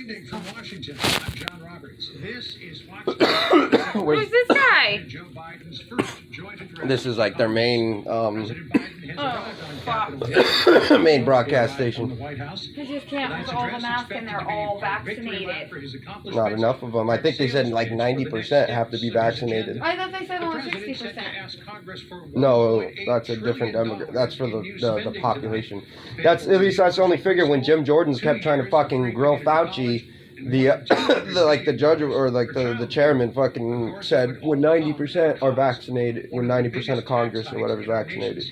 evening from Washington. I'm John Roberts. This is Fox News. Who's this guy? Joe Biden's first joint address. This is like their main President Biden has arrived on Capitol Hill. main broadcast station. The White House. They just can't with all the masks and they're all vaccinated. Not enough of them. I think they said like 90% have to be vaccinated. I thought they said only 60%. No, that's a different demographic. That's for the population. That's at least that's the only figure. When Jim Jordan's kept trying to fucking grill Fauci, the judge or like the chairman fucking said when 90% are vaccinated, when 90% of Congress or whatever is vaccinated.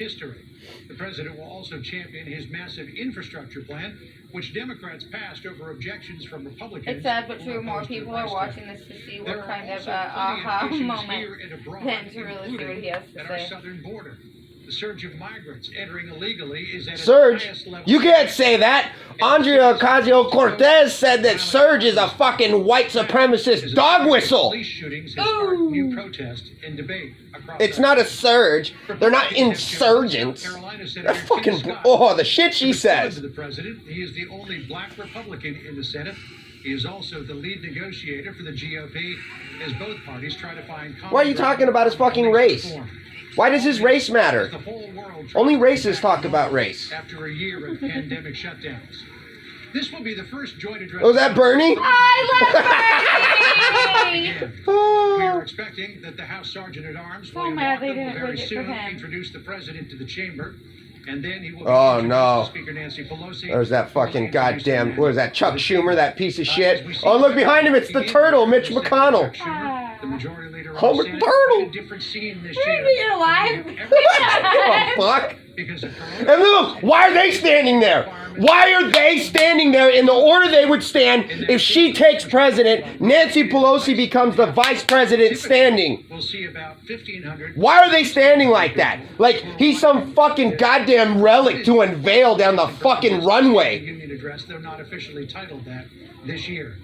The president will also champion his massive infrastructure plan, which Democrats passed over objections from Republicans. It's sad but true. More people are watching this to see what kind of aha moment than to really see what he has to at our say. southern border. The surge of migrants entering illegally is at its Surge? highest level. You can't say that. Andrea Ocasio-Cortez said that Surge is a fucking white supremacist dog whistle. Police shootings has sparked new protest and debate across It's our not a surge. They're not insurgents. They're fucking. Oh, the shit she says. To the president, he is the only black Republican in the Senate. He is also the lead negotiator for the GOP as both parties try to find common Why are you talking about his fucking race? Why does his race matter? The whole world Only racists talk about race. after a year of pandemic shutdowns. This will be the first joint address. Was that Bernie? I love Bernie! We are expecting that the House Sergeant at Arms, So William mad they Markham, will didn't very rig it for soon him. introduce the president to the chamber, and then he will. Oh, introduce no. Speaker Nancy Pelosi. There's that fucking goddamn. What is that? Chuck Schumer, that piece of shit. Oh, look behind him. It's the turtle, Mitch McConnell. The majority leader of Homer the Senate Turtle. played a different scene this Where year. are you alive? Give a fuck. Because of And look, why are they standing there? Why are they standing there in the order they would stand if she takes president, Nancy Pelosi becomes the vice president standing? We'll see about 1,500. Why are they standing like that? Like he's some fucking goddamn relic to unveil down the fucking runway. Union address, though not officially titled that this year.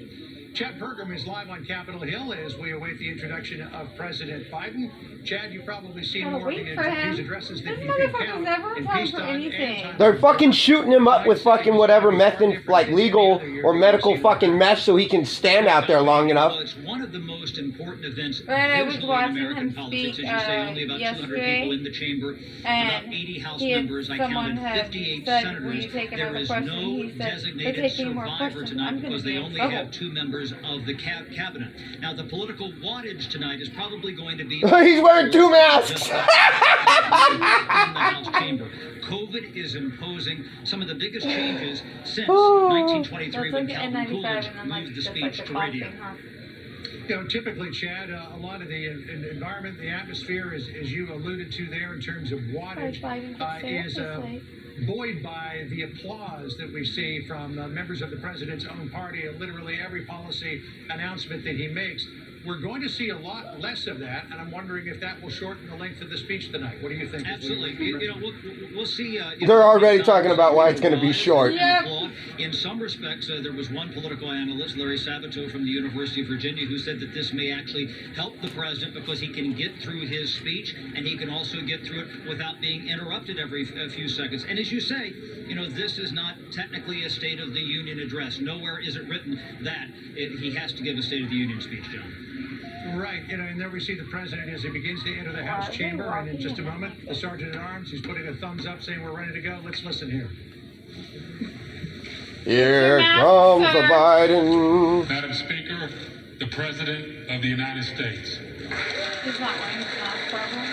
Chad Pergram is live on Capitol Hill as we await the introduction of President Biden. Chad, you've probably seen Gotta more wait of for him. his addresses than This you can motherfucker's count. never on in time for peacetime and anything. time. They're fucking shooting him up with fucking whatever like legal or medical fucking meth so he can stand out there long enough. Well, it's one of the most important events Right, I was visually in watching American him politics. speak, As you say, only about 200 yesterday, people in the chamber, and about 80 House he had- members. I someone counted had 58 said, senators. "Will you take There another is question?" no He said, "They're designated taking more survivor questions. tonight I'm gonna because be they in only trouble." have 2 members of the cabinet. Now, the political wattage tonight is probably going to be... He's wearing 2 masks. in the House chamber. COVID is imposing some of the biggest changes since Oh. 1923 That's when like the Calvin N95 Coolidge and then like moved the just like speech the to clock radio. thing, huh? You know, typically, Chad, a lot of the environment, the atmosphere, as you alluded to there in terms of wattage, Biden could stay up is this late. buoyed by the applause that we see from members of the president's own party at literally every policy announcement that he makes. We're going to see a lot less of that, and I'm wondering if that will shorten the length of the speech tonight. What do you think? Absolutely. You know, we'll see. They're already talking about why it's going to be short. Yep. In some respects, there was one political analyst, Larry Sabato from the University of Virginia, who said that this may actually help the president because he can get through his speech and he can also get through it without being interrupted every few seconds. And as you say, you know, this is not technically a State of the Union address. Nowhere is it written that he has to give a State of the Union speech, John. Right, you know, and there we see the president as he begins to enter the House chamber, and in just a moment, the Sergeant at Arms, he's putting a thumbs up saying we're ready to go. Let's listen here. Here comes the Biden. Madam Speaker, the President of the United States. He's not wearing his mask, probably.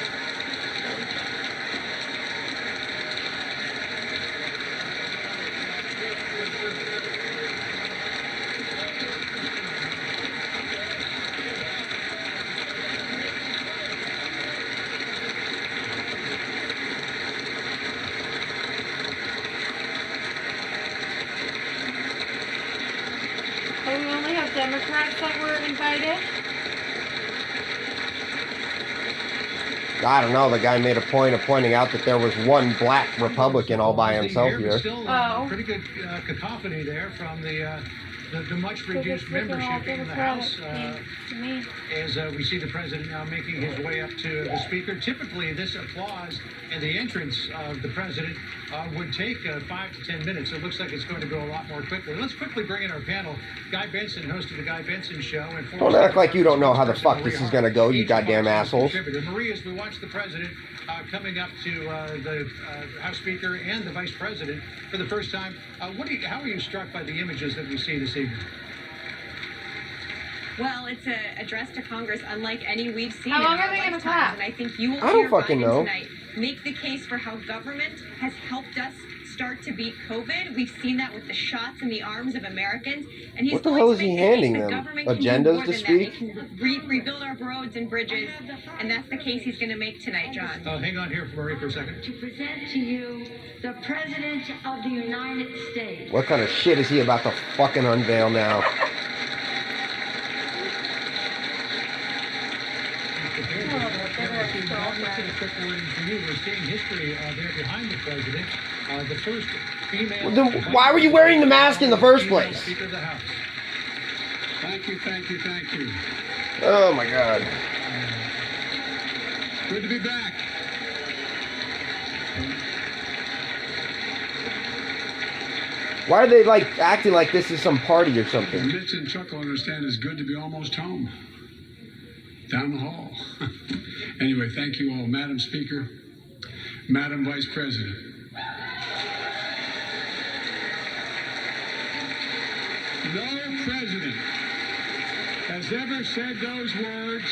Oh, we only have Democrats that were invited? I don't know. The guy made a point of pointing out that there was one black Republican all by himself here. Still, Oh. pretty good cacophony there from the the much reduced membership in the House as we see the president now making his way up to the speaker. Typically, this applause and the entrance of the president would take 5 to 10 minutes. It looks like it's going to go a lot more quickly. Let's quickly bring in our panel. Guy Benson, host of the Guy Benson Show. And don't act like you don't know how the fuck this is going to go, you goddamn assholes. Marie, as we watch the president coming up to the House Speaker and the Vice President for the first time, how are you struck by the images that we see this evening? Well, it's an address to Congress unlike any we've seen How in long our are they gonna lifetimes, clap? and I think you will I don't hear fucking Biden know. tonight make the case for how government has helped us start to beat COVID. We've seen that with the shots in the arms of Americans, and he's What the going hell to is he make the case handing that them? government can do Agendas more to than speak? That. It can rebuild our roads and bridges, and that's the case he's going to make tonight, John. Hang on here, Marie, for a second. To present to you the President of the United States. What kind of shit is he about to fucking unveil now? We're seeing history there behind the president. The first female. Well, then why were you wearing the mask in the first place? Speaker of the House. Thank you, thank you, thank you. Oh my god. Good to be back. Why are they like acting like this is some party or something? Mitch and Chuck will understand it's good to be almost home. Down the hall. Anyway, thank you all. Madam Speaker, Madam Vice President. No president has ever said those words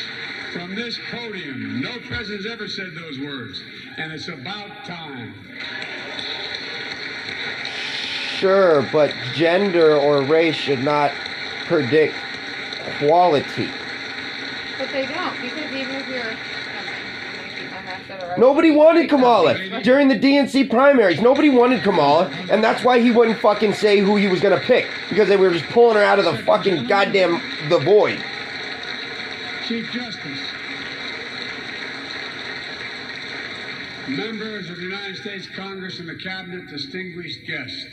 from this podium. No president's ever said those words. And it's about time. Sure, but gender or race should not predict quality. But they don't, because even if you're... Nobody wanted Kamala during the DNC primaries. Nobody wanted Kamala, and that's why he wouldn't fucking say who he was gonna pick, because they were just pulling her out of the fucking goddamn the void. Chief Justice, members of the United States Congress and the Cabinet, distinguished guests,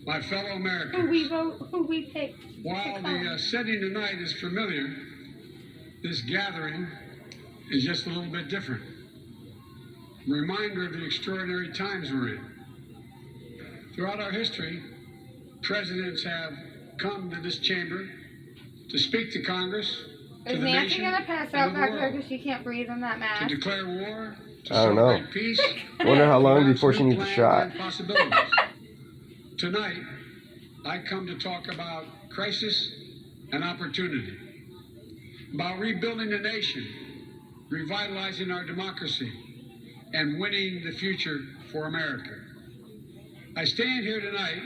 my fellow Americans. Who we vote, who we pick. While the setting tonight is familiar, this gathering is just a little bit different. A reminder of the extraordinary times we're in. Throughout our history, presidents have come to this chamber to speak to Congress, to Is the Nancy nation, gonna pass and out the back there world, because she can't breathe in that to mask? declare war, to I don't know. celebrate peace. Wonder how long to before she needs a plans shot. and possibilities. Tonight, I come to talk about crisis and opportunity, about rebuilding the nation, revitalizing our democracy, and winning the future for America. I stand here tonight,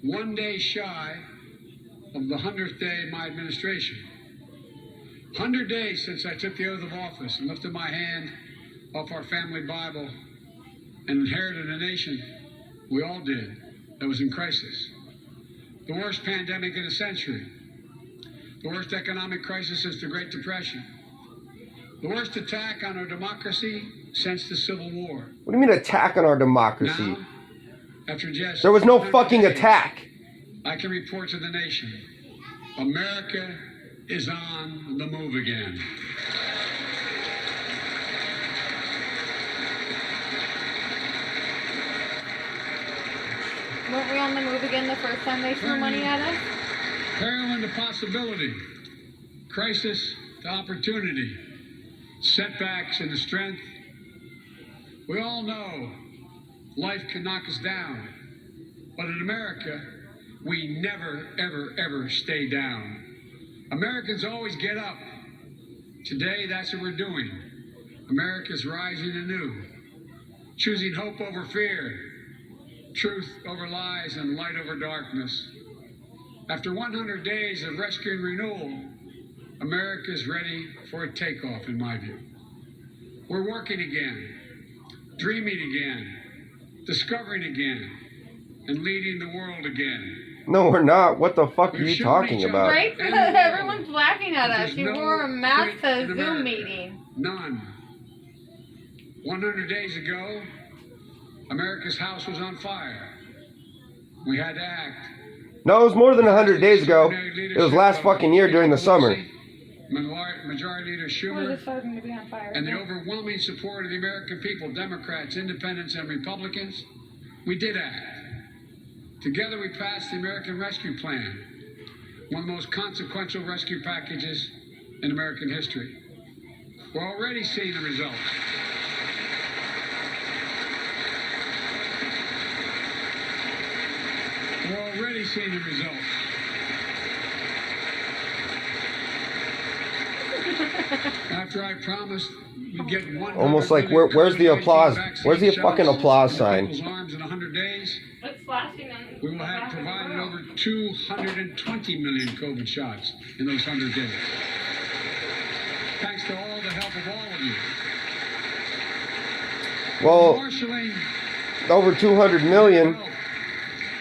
one day shy of the 100th day of my administration. 100 days since I took the oath of office and lifted my hand off our family Bible and inherited a nation, we all did, that was in crisis. The worst pandemic in a century. The worst economic crisis since the Great Depression. The worst attack on our democracy since the Civil War. What do you mean attack on our democracy? Now, after just There was no 100 fucking days, attack. I can report to the nation, America is on the move again. Weren't we on the move again the first time they threw money at us? Peril into possibility, crisis to opportunity, setbacks into strength. We all know life can knock us down, but in America, we never, ever, ever stay down. Americans always get up. Today, that's what we're doing. America's rising anew, choosing hope over fear, truth over lies, and light over darkness. After 100 days of rescue and renewal, America is ready for a takeoff, in my view. We're working again, dreaming again, discovering again, and leading the world again. No, we're not. What the fuck are We've you shown talking each other about? Right? and the world Everyone's laughing at us. there's You no wore a mask quit to a in Zoom America. meeting. None. 100 days ago, America's house was on fire. We had to act. No, it was more than 100 days ago. It was last fucking year during the summer. Majority Leader Why is Schumer, it starting to be on fire? and the overwhelming support of the American people, Democrats, Independents, and Republicans, we did act. Together we passed the American Rescue Plan, one of the most consequential rescue packages in American history. We're already seeing the results. We're already seeing the results. After I promised we'd get 100 Almost like, million where's the COVID-19 applause? vaccine Where's the shots fucking applause in sign? people's arms in 100 days, It's flashing on. we will have provided over 220 million COVID shots in those 100 days. Thanks to all the help of all of you. Well, Marshalling over 200 million.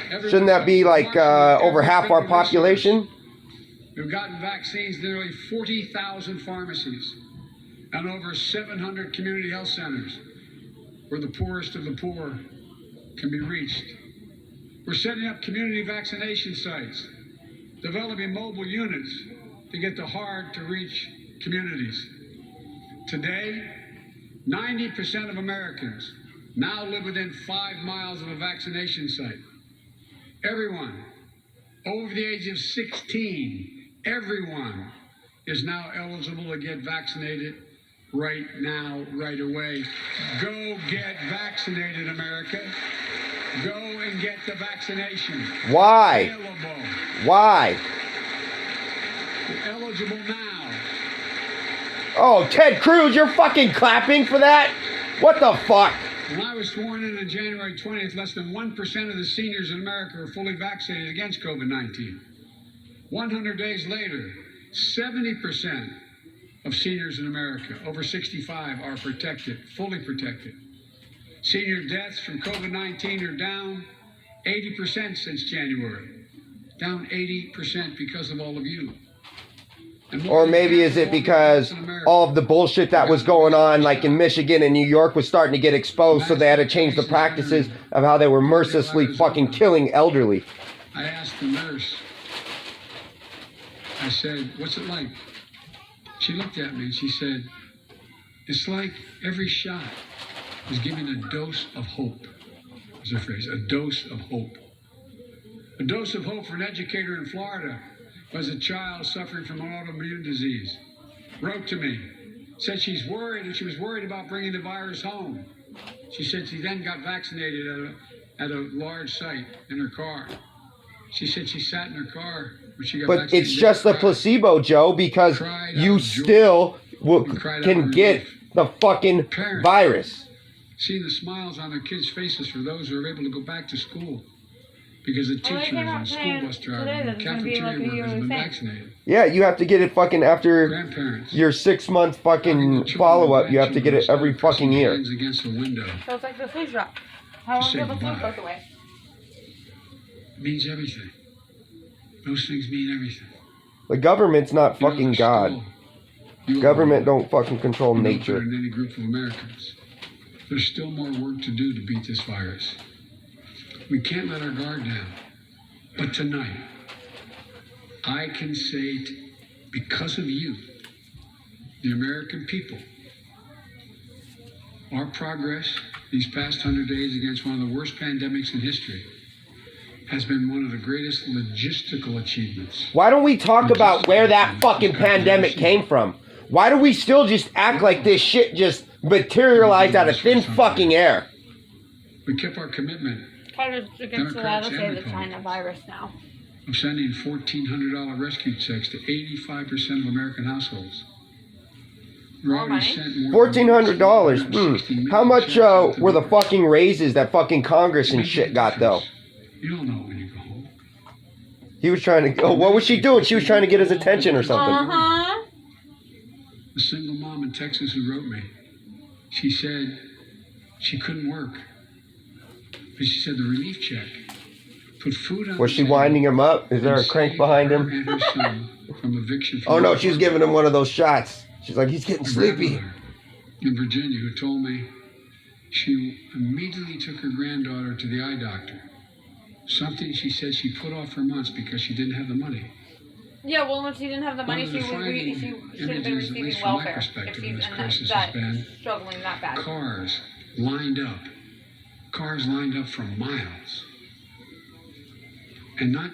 Shouldn't that be like over half our population? We've gotten vaccines to nearly 40,000 pharmacies and over 700 community health centers where the poorest of the poor can be reached. We're setting up community vaccination sites, developing mobile units to get to hard-to-reach communities. Today, 90% of Americans now live within 5 miles of a vaccination site. Everyone over the age of 16, everyone is now eligible to get vaccinated right now, right away. Go get vaccinated, America. Go and get the vaccination. Why? Available. Why? You're eligible now. Oh, Ted Cruz, you're fucking clapping for that? What the fuck? When I was sworn in on January 20th, less than 1% of the seniors in America were fully vaccinated against COVID-19. 100 days later, 70% of seniors in America over 65 are protected, fully protected. Senior deaths from COVID-19 are down 80% since January. Down 80% because of all of you. Or maybe is it because all of the bullshit that was going on, like in Michigan and New York, was starting to get exposed, so they had to change the practices of how they were mercilessly fucking killing elderly. I asked the nurse, I said, what's it like? She looked at me and she said, it's like every shot is giving a dose of hope. Was her phrase, a dose of hope. A dose of hope for an educator in Florida who has a child suffering from an autoimmune disease. Wrote to me, said she's worried, and she was worried about bringing the virus home. She said she then got vaccinated at a large site in her car. She said she sat in her car when she got But vaccinated. it's just a placebo, Joe, because you still can get the fucking virus. Seeing the smiles on their kids' faces for those who are able to go back to school. Because the teachers and school bus drivers and cafeteria workers have been vaccinated. Yeah, you have to get it fucking after Grandparents. your 6-month fucking follow-up. You have to get it every fucking year. Against the window. So it's like the flu shot. How long till the flu goes away? It means everything. Those things mean everything. The government's not fucking God. Government don't fucking control nature. In any group of Americans. There's still more work to do to beat this virus. We can't let our guard down. But tonight, I can say, because of you, the American people, our progress these past 100 days against one of the worst pandemics in history has been one of the greatest logistical achievements. Why don't we talk about where that fucking pandemic came from? Why do we still just act like this shit just materialized out of thin fucking air? We kept our commitment. Against the law to say the China virus now. I'm sending $1,400 rescue checks to 85% of American households. We already sent more than $1,400. How much were the fucking raises that fucking Congress and shit got though? You don't know when you go home. He was trying to. Oh, what was she doing? She was trying to get his attention or something. Uh-huh. A single mom in Texas who wrote me. She said she couldn't work. But she said the relief check put food on. Was she winding him up? Is there a crank behind him? And her son from eviction. Oh no, she's giving him one of those shots. She's like, he's getting sleepy. In Virginia, who told me she immediately took her granddaughter to the eye doctor. something she said she put off for months because she didn't have the money. Yeah, well, when she didn't have the money, One of the she should have been images, at least receiving from my welfare if perspective, she's of this in crisis that has been struggling that bad. cars lined up. Cars lined up for miles. And not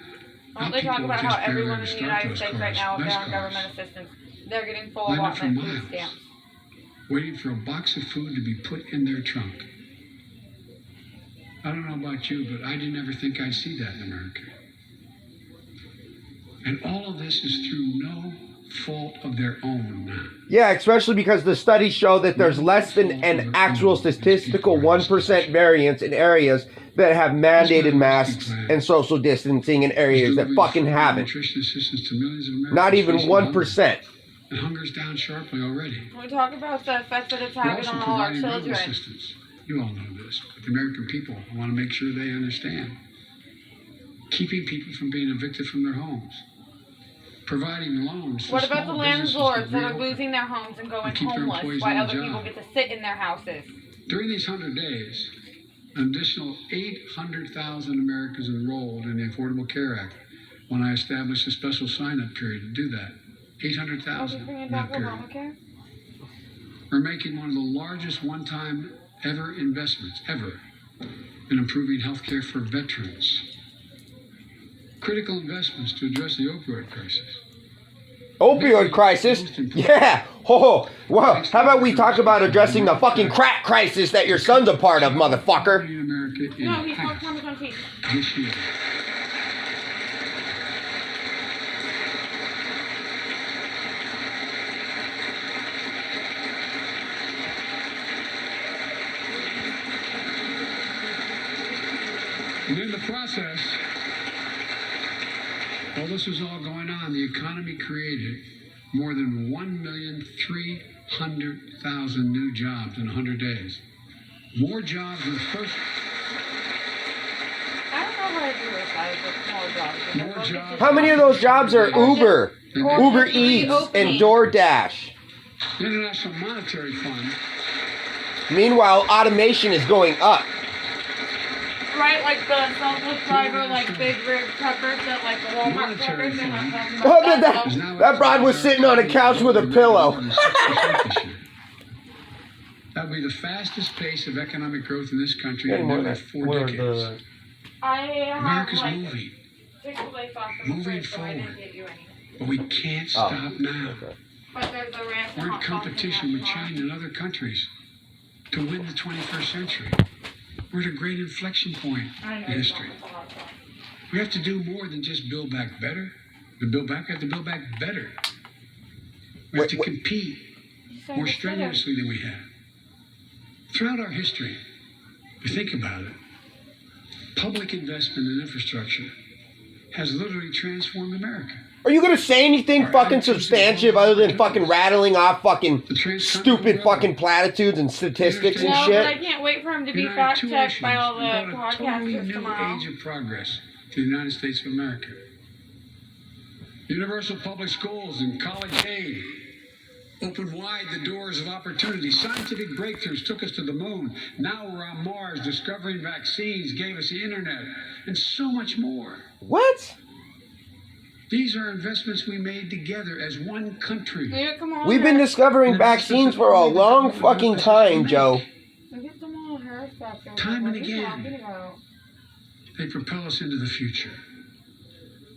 Well, they people talk about just how everyone in barely the start United those States cars, right now, if nice they're on cars, government assistance, they're getting full lined up for allotment food miles, stamps. waiting for a box of food to be put in their trunk. I don't know about you, but I didn't ever think I'd see that in America. And all of this is through no fault of their own. Yeah, especially because the studies show that there's less than an actual statistical 1% variance in areas that have mandated masks and social distancing in areas that fucking haven't. Nutrition assistance to millions of Americans Not even facing 1%. And hunger's down sharply already. We talk about the effect that it's We're having also on all our providing real children. assistance. You all know this, but the American people want to make sure they understand. Keeping people from being evicted from their homes. Providing loans to What about the small businesses to landlords that are reopen. losing their homes and going keep their homeless employees while on other the people job. get to sit in their houses? During these 100 days, an additional 800,000 Americans enrolled in the Affordable Care Act when I established a special sign-up period to do that. Are you 800,000 bringing in back that period. Obamacare? We're making one of the largest one-time ever investments, ever, in improving health care for veterans. Critical investments to address the opioid crisis. Opioid crisis? Yeah. Oh, wow. How about we talk about addressing the fucking crack crisis that your son's a part of, motherfucker? Putting America in No, he's half not Thomas on teeth. this year. And in the process, while this was all going on, the economy created more than 1,300,000 new jobs in 100 days. More jobs in the first. I don't know how to do this. I have small jobs. More jobs. How many of those jobs are Uber, Or Uber just Eats, and reopening. DoorDash? The International Monetary Fund. Meanwhile, automation is going up. Right, like the selfless driver, like big rig truckers that like the Walmart Monetary truckers. They're not fund. talking Oh, about that, that. that, that broad was sitting on a couch with a pillow. That will be the fastest pace of economic growth in this country in nearly 4 decades. I have America's like moving, Chick-fil-A sauce in the moving fridge, so I didn't forward. get you any. but we can't stop now. But there's a ranch We're in hot sauce in competition that with jar. China and other countries to win the 21st century. We're at a great inflection point I in know history. you want the hot sauce. We have to do more than just build back better. To build back, we have to build back better. We have to Wait, compete You said more it's better. strenuously than we have. Throughout our history, if you think about it, public investment in infrastructure has literally transformed America. Are you gonna say anything fucking substantive other than fucking rattling off fucking stupid fucking platitudes and statistics and No, but I shit? can't wait for him to be United fact two checked by oceans. all the We brought a totally podcasters new tomorrow. age of progress to the United States of America. Universal public schools and college aid opened wide the doors of opportunity. Scientific breakthroughs took us to the moon. Now we're on Mars. Discovering vaccines gave us the internet and so much more. What? These are investments we made together as one country. Yeah, come on. We've been discovering vaccines for a long fucking time, Joe. Look at them all Harris back there. Time What and are you again. talking about? They propel us into the future.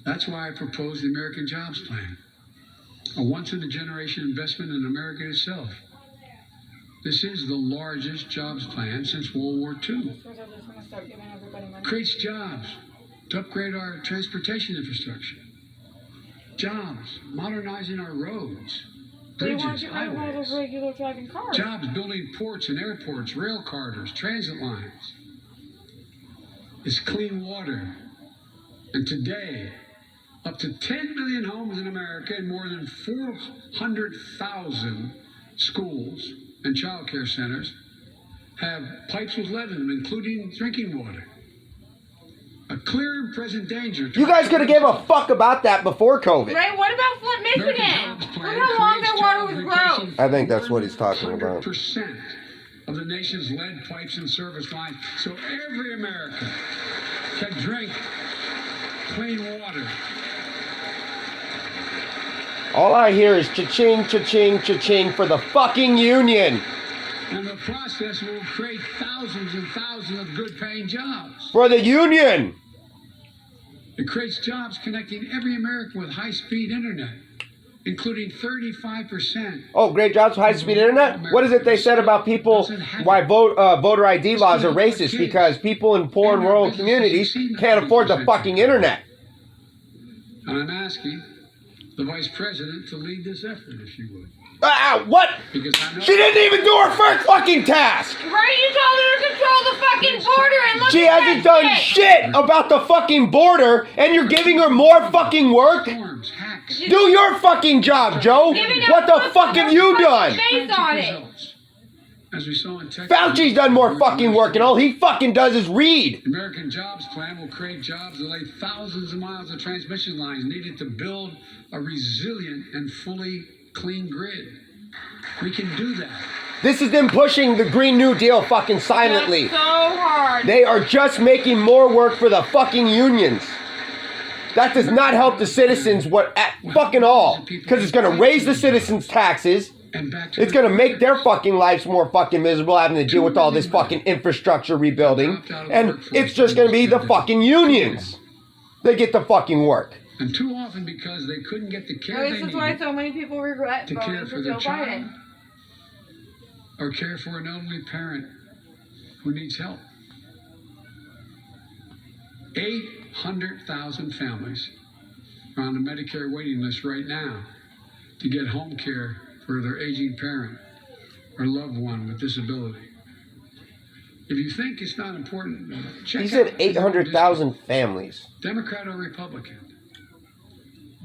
That's why I proposed the American Jobs Plan, a once-in-a-generation investment in America itself. This is the largest jobs plan since World War II. So they're just gonna start giving everybody money. Creates jobs to upgrade our transportation infrastructure. Jobs modernizing our roads, They want bridges, to get rid of all those highways. regular driving cars. Jobs building ports and airports, rail corridors, transit lines. It's clean water. And today, up to 10 million homes in America and more than 400,000 schools and child care centers have pipes with lead in them, including drinking water. A clear and present danger. to You guys could have gave a fuck about that before COVID. Right? What about Flint, American Michigan? Jobs Look Plan how long creates their water jobs was replacing gross. I think that's what he's talking about. 100% of the nation's lead pipes and service lines. So every American that drink clean water. All I hear is cha-ching, cha-ching, cha-ching for the fucking union. And the process will create thousands and thousands of good-paying jobs. For the union. It creates jobs connecting every American with high-speed internet, including 35%. Oh, great jobs for high-speed internet? What is it they said about people, why voter ID laws are racist? Because people in poor and rural communities can't afford the fucking internet. And I'm asking the Vice President to lead this effort, if she would. What? Because I know She didn't even do her first fucking task! Right, you told her to control the fucking border and look She at hasn't that done shit. shit about the fucking border, and you're giving her more fucking work? storms, hacks, Do your fucking job, Joe! Giving What out the fuck have you done? Based on it. results. As we saw in Texas, Fauci's done more fucking work, and all he fucking does is read. The American Jobs Plan will create jobs that lay thousands of miles of transmission lines needed to build a resilient and fully clean grid. We can do that. This is them pushing the Green New Deal fucking silently. That's so hard. They are just making more work for the fucking unions. That does not help the citizens at fucking all. Because it's going to raise the citizens' taxes. And back to It's going to make their fucking lives more fucking miserable having to deal with all this fucking infrastructure rebuilding. And it's just going to be the fucking unions. They get the fucking work. And too often because they couldn't get the care This they is why needed so many people regret to care voting for for their Joe child Biden. or care for an elderly parent who needs help. 800,000 families are on the Medicare waiting list right now to get home care for their aging parent or loved one with disability. If you think it's not important, check He said out 800,000 families. Democrat or Republican.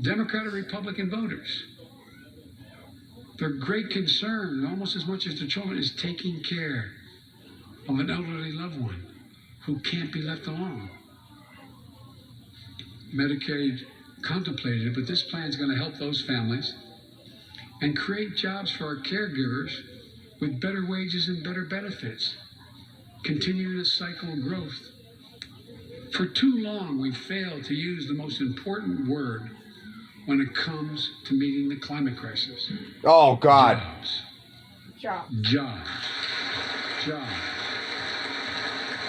Democrat or Republican voters. Their great concern, almost as much as their children, is taking care of an elderly loved one who can't be left alone. Medicaid contemplated it, but this plan is going to help those families and create jobs for our caregivers with better wages and better benefits, continuing a cycle of growth. For too long, we've failed to use the most important word when it comes to meeting the climate crisis. Oh, God. Jobs. Jobs. Jobs.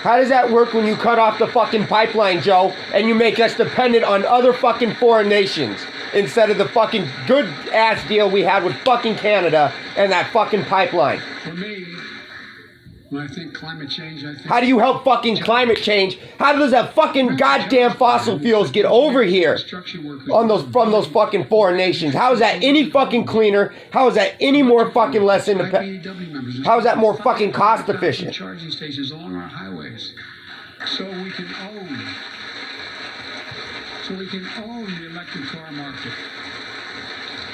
How does that work when you cut off the fucking pipeline, Joe, and you make us dependent on other fucking foreign nations instead of the fucking good-ass deal we had with fucking Canada and that fucking pipeline? For me, when I think climate change, I think... How do you help fucking climate change? How does that fucking goddamn fossil fuels get over here from those fucking foreign nations? How is that any fucking cleaner? How is that any more fucking less independent? How is that more fucking cost efficient? Charging stations along our highways, so we can own the electric car market.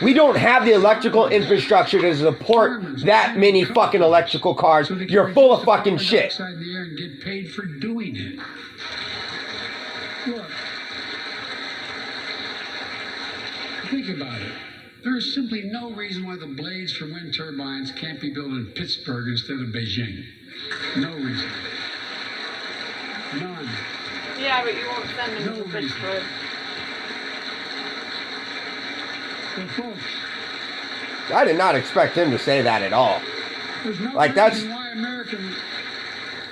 We don't have the electrical infrastructure to support that many fucking electrical cars. You're full of fucking shit. Outside the air and get paid for doing it. Look, think about it. There is simply no reason why the blades for wind turbines can't be built in Pittsburgh instead of Beijing. No reason. None. Yeah, but you won't send them to Pittsburgh. Well, folks, I did not expect him to say that at all. there's no Like, that's- reason why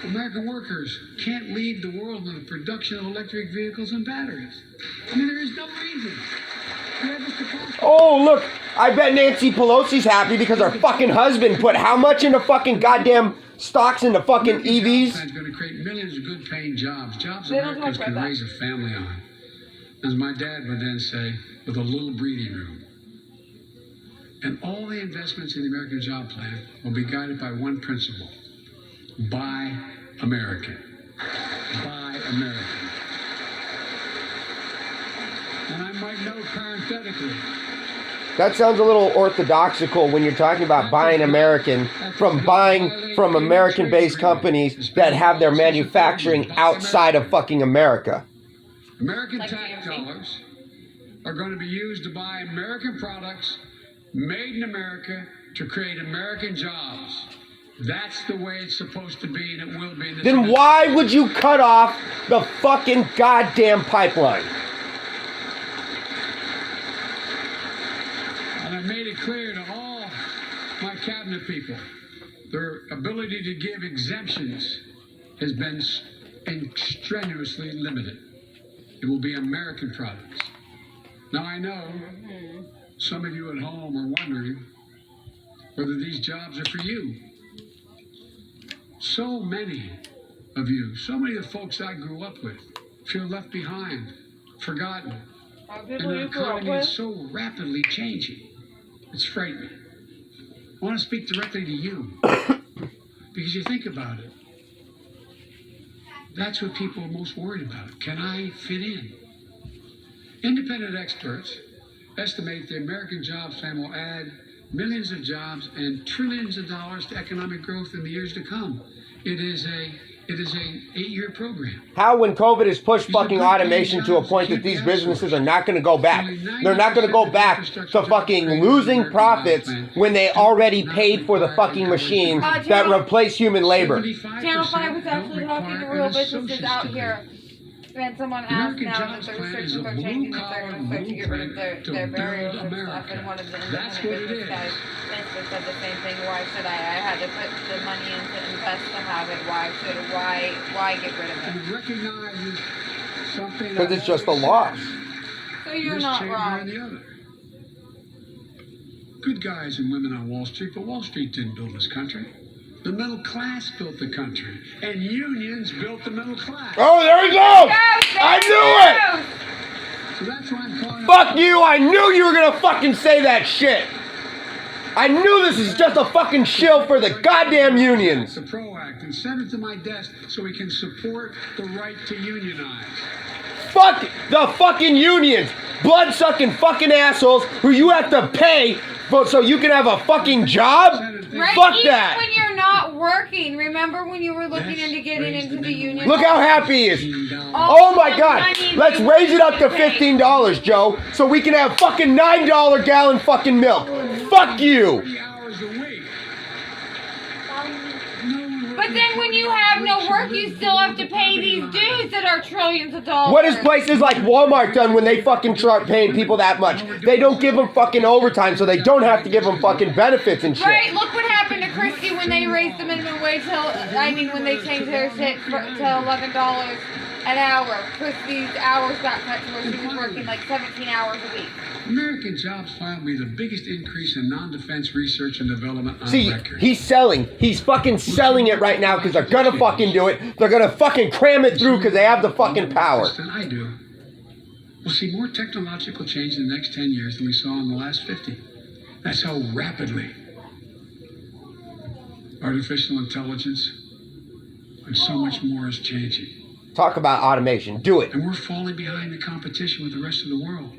American workers can't lead the world in the production of electric vehicles and batteries. I mean, there is no reason. We're just supposed to. Oh, look, I bet Nancy Pelosi's happy because her fucking husband put how much into fucking goddamn stocks into fucking EVs? It's going to create millions of good-paying jobs. Jobs They don't Americans talk can about that. raise a family on. As my dad would then say, with a little breathing room. And all the investments in the American Job Plan will be guided by one principle. Buy American. Buy American. And I might note parenthetically, That sounds a little orthodoxical when you're talking about buying American from buying from American-based companies that have their manufacturing outside of fucking America. American Like tax GMC? dollars are going to be used to buy American products made in America to create American jobs. That's the way it's supposed to be, and it will be. Then why would you cut off the fucking goddamn pipeline? And I made it clear to all my cabinet people, their ability to give exemptions has been strenuously limited. It will be American products. Now I know some of you at home are wondering whether these jobs are for you. So many of you, so many of the folks I grew up with, feel left behind, forgotten. And our economy is so rapidly changing. It's frightening. I want to speak directly to you. Because you think about it. That's what people are most worried about. Can I fit in? Independent experts estimate the American Jobs Plan will add millions of jobs and trillions of dollars to economic growth in the years to come. It is a 8-year program. How, when COVID has pushed fucking automation to a point that these businesses are not going to go back, they're not going to go back to fucking losing profits when they already paid for the fucking machines that replace human labor. Channel 5 was actually talking to real businesses out here. And someone asked now that the restrictions are changing, that they're going to start to get rid of their barriers and stuff. And one of the independent business guys basically said the same thing. Why should I? I had to put the money in to invest to have it. Why get rid of it? And it recognizes something. Because it's just a loss. So you're not wrong. The other. Good guys and women on Wall Street, but Wall Street didn't build this country. The middle class built the country, and unions built the middle class. Oh, there he goes! I knew it! So that's why I'm calling. Fuck you! I knew you were gonna fucking say that shit! I knew this is just a fucking shill for the goddamn unions! The PRO Act, and send it to my desk so we can support the right to unionize. Fuck the fucking unions! Blood-sucking fucking assholes who you have to pay so you can have a fucking job? Right? Fuck Even that! when you're not working, remember when you were looking into getting into the union? Look how happy he is. Oh my god. Let's raise it up to $15, Joe, so we can have fucking $9 gallon fucking milk. Fuck you. 30 hours a week. But then when you have no work, you still have to pay these dues that are trillions of dollars. What has places like Walmart done when they fucking start paying people that much? They don't give them fucking overtime, so they don't have to give them fucking benefits and shit. Right, look what happened to Christie when they raised the minimum wage when they changed their shit to $11 an hour. Christie's hours got cut to where she was working like 17 hours a week. American Jobs Plan will be the biggest increase in non-defense research and development on See, record. he's selling. He's fucking selling it right now because they're gonna fucking do it. They're gonna fucking cram it through because they have the fucking power. Than I do. We'll see more technological change in the next 10 years than we saw in the last 50. That's how rapidly artificial intelligence and so much more is changing. Talk about automation. Do it. And we're falling behind the competition with the rest of the world.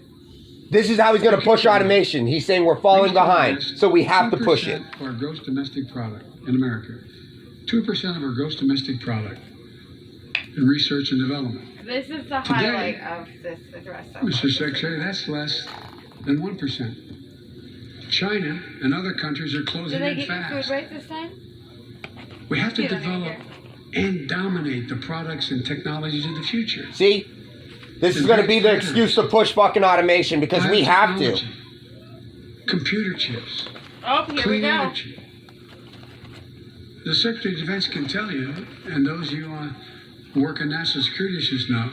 This is how he's going to push automation. He's saying we're falling behind, so we have to push it. 2% of our gross domestic product in America. 2% of our gross domestic product in research and development. This is the highlight of this address. Mr. Secretary, that's less than 1%. China and other countries are closing Did they in get your fast. food right this time? We have to Get on develop and dominate the products and technologies of the future. See? This is going to be the excuse to push fucking automation because we have to. Computer chips. Oh, here we Clean go. energy. The Secretary of Defense can tell you, and those of you who work in national security issues know,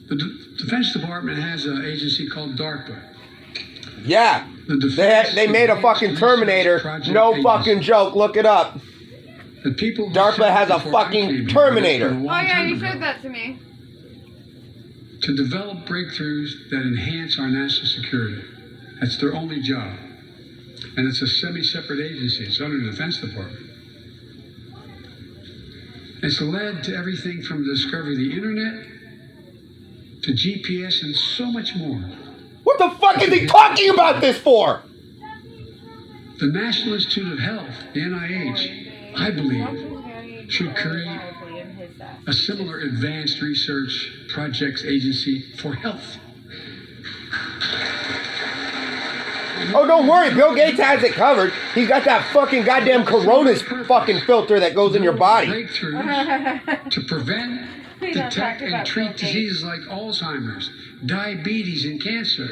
the Defense Department has an agency called DARPA. Yeah. They made a fucking Terminator. No fucking joke. Look it up. The people DARPA has a fucking Terminator. Oh yeah, you showed that to me. To develop breakthroughs that enhance our national security. That's their only job. And it's a semi-separate agency. It's under the Defense Department. It's led to everything from the discovery of the internet to GPS and so much more. What the fuck is he talking about this for? The National Institute of Health, the NIH, I believe, should create a similar advanced research projects agency for health. And Oh, don't worry. Bill Gates has it covered. He's got that fucking goddamn Corona fucking filter that goes in your body. Breakthroughs to prevent, detect, and treat diseases like Alzheimer's, diabetes, and cancer.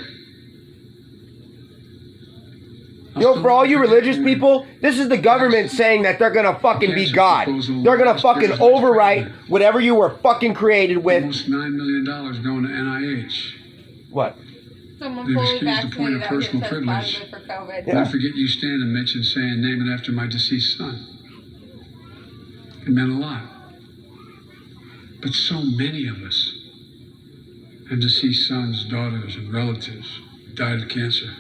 Yo, for all you religious people, this is the government saying that they're gonna fucking be God. They're gonna fucking overwrite whatever you were fucking created with. Almost $9 million going to NIH. What? Someone They've fully excused the point of vaccinated out personal here says privilege. positive for COVID. Yeah. I forget you standing, Mitch, and saying, name it after my deceased son. It meant a lot. But so many of us have deceased sons, daughters, and relatives who died of cancer.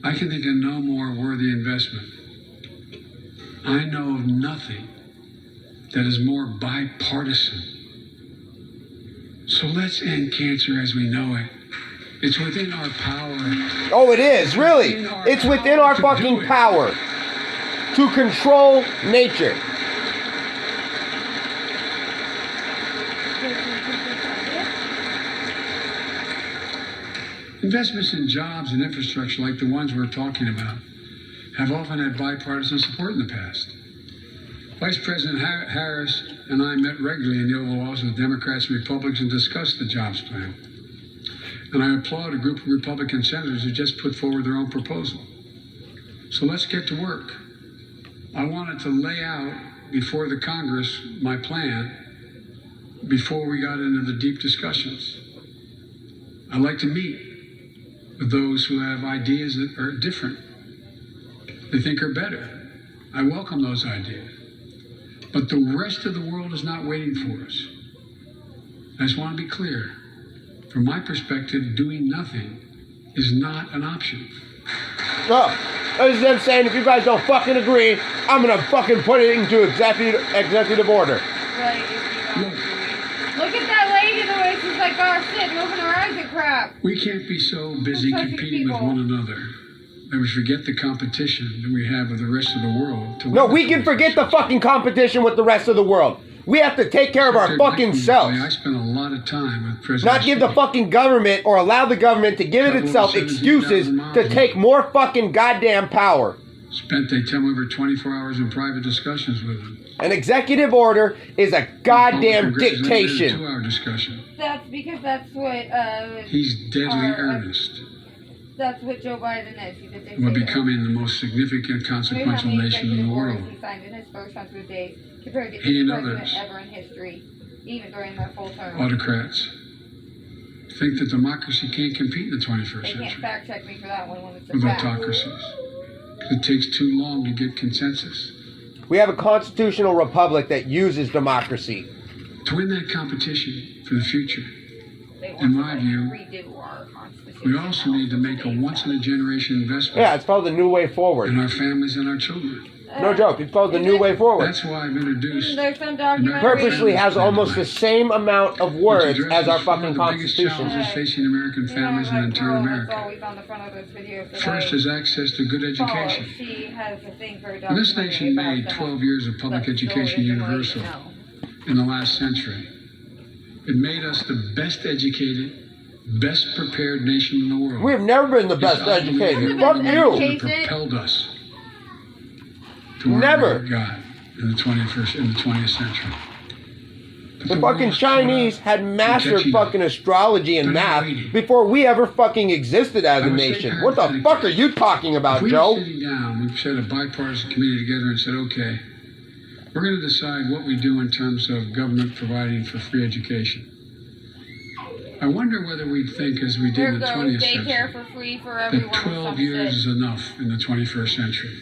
I can think of no more worthy investment. I know of nothing that is more bipartisan. So let's end cancer as we know it. It's within our power. Oh, it is, really. It's within our fucking power to control nature. Investments in jobs and infrastructure like the ones we're talking about have often had bipartisan support in the past. Vice President Harris and I met regularly in the Oval Office with Democrats and Republicans and discussed the jobs plan. And I applaud a group of Republican senators who just put forward their own proposal. So let's get to work. I wanted to lay out before the Congress my plan before we got into the deep discussions. I'd like to meet with those who have ideas that are different, they think are better. I welcome those ideas. But the rest of the world is not waiting for us. I just want to be clear. From my perspective, doing nothing is not an option. Oh, this is them saying, if you guys don't fucking agree, I'm gonna fucking put it into executive order. Right, if you don't agree. Look at that lady, the way she's like, oh shit, moving her eyes and crap. We can't be so busy Touching competing with people. one another that we forget the competition that we have with the rest of the world. No, we can forget the fucking competition with the rest of the world. We have to take care of our fucking selves. I spent a lot of time with President. Not give the fucking government or allow the government to give it itself excuses to take more fucking goddamn power. Spent, they tell me, over 24 hours in private discussions with him. An executive order is a goddamn dictation. 2-hour discussion. That's because that's what, He's deadly earnest. that's what Joe Biden is. He's a dictator. We're becoming the most significant, consequential nation in the world. He signed in his first 100 days compared to He any and president others. ever in history, even during their full term. Autocrats think that democracy can't compete in the 21st They can't century fact check me for that one when it's a with fact. autocracies. It takes too long to get consensus. We have a constitutional republic that uses democracy. To win that competition for the future, They want in to, my view, redo our Constitution. we also need to make a once-in-a-generation investment Yeah, it's called the new way in forward. our families and our children. No joke, it's called the new way forward. That's why I've introduced There's some documentary. Purposely has almost the same amount of words as our fucking one of the biggest constitution. challenges facing American families and entire That's America. always on the front of those videos that First I is access to good follow. education. She has a thing for a And this documentary nation about made that. 12 years of public But education still isn't universal right, no. in the last century. It made us the best educated, best prepared nation in the world. We've never been the best Yes, I believe educated. it. Fuck Best you. educated. It propelled us to our Never. great God in the 20th century. But The the fucking world's Chinese caught had mastered catching up. fucking astrology and They're not math waiting. before we ever fucking existed as I a would say nation. What the parenthetically, fuck are you talking If about, we were Joe? sitting down, we've set a bipartisan committee together and said, okay, we're going to decide what we do in terms of government providing for free education. I wonder whether we'd think, as we did There in the goes 20th daycare century, for free for everyone. that or 12 some years shit. is enough in the 21st century.